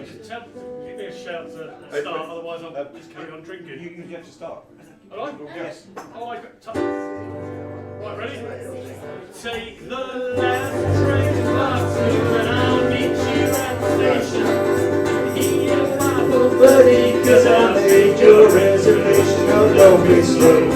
Give me a shout to start, otherwise I'll just carry on drinking. You have to start. Alright? Yes. Alright, right, ready? Take the last train to Clarkesville and I'll meet you at the station. He and my buddy, cause I made your reservation. Oh, don't be slow.